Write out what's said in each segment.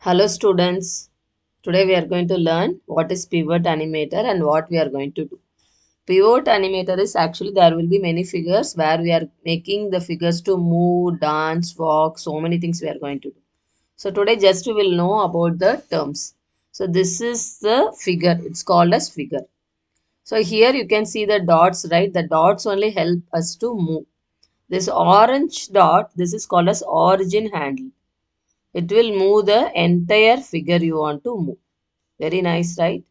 Hello students, today we are going to learn what is pivot animator and what we are going to do. Pivot animator is actually there will be many figures where we are making the figures to move, dance, walk, so many things we are going to do. So today just we will know about the terms. So this is the figure, it's called as figure. So here you can see the dots, right? The dots only help us to move. This orange dot, this is called as origin handle. It will move the entire figure you want to move. Very nice, right?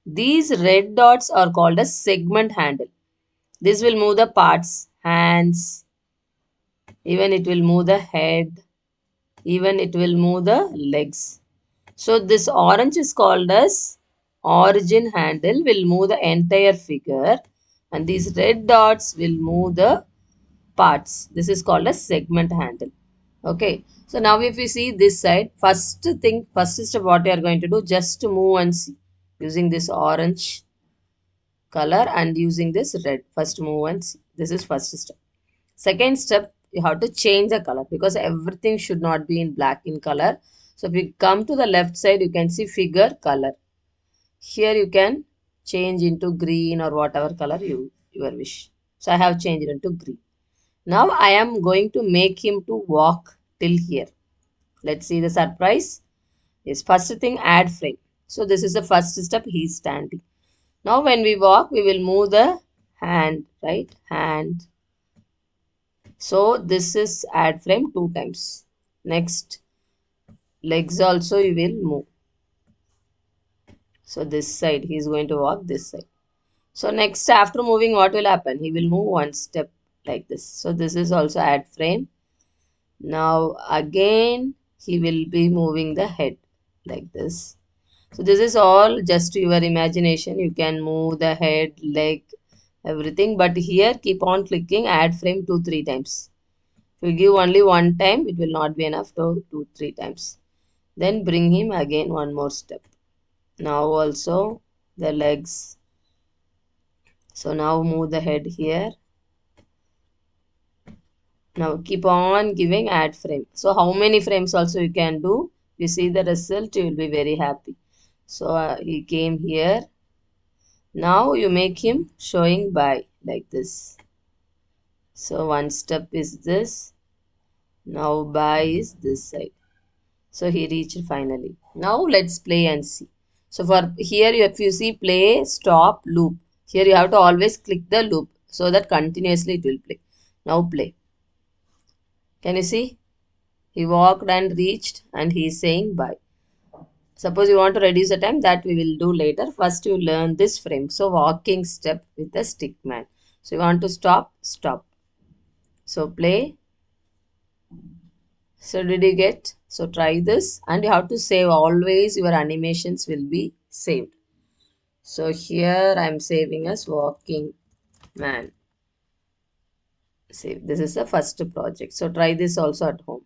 These red dots are called as segment handle. This will move the parts, hands, even it will move the head, even it will move the legs. So this orange is called as origin handle, will move the entire figure, and these red dots will move the parts. This is called a segment handle. Okay. So now if we see this side, first step what we are going to do, just to move and see using this orange color and using this red. First move and see. This is first step. Second step, you have to change the color because everything should not be in black in color. So if you come to the left side, you can see figure color. Here you can change into green or whatever color your wish. So I have changed it into green. Now I am going to make him to walk till here. Let's see the surprise. Yes, first thing add frame. So this is the first step. He is standing. Now when we walk, we will move the hand, right? Hand. So this is add frame 2 times. Next, legs also you will move. So this side, he is going to walk this side. So next, after moving, what will happen? He will move one step like this. So this is also add frame. Now again he will be moving the head like this. So this is all just your imagination. You can move the head, leg, everything. But here keep on clicking add frame 2-3 times. If you give only one time, it will not be enough to 2-3 times. Then bring him again one more step. Now also the legs. So now move the head here. Now keep on giving add frame. So how many frames also you can do? You see the result, you will be very happy. So he came here. Now you make him showing by like this. So one step is this. Now by is this side. So he reached finally. Now let's play and see. So for here, if you see play, stop, loop. Here you have to always click the loop so that continuously it will play. Now play. Can you see? He walked and reached and he is saying bye. Suppose you want to reduce the time, that we will do later. First you learn this frame. So walking step with the stick man. So you want to stop, stop. So play. So did you get? So try this and you have to save. Always your animations will be saved. So here I am saving as walking man. Save. This is the first project. So try this also at home.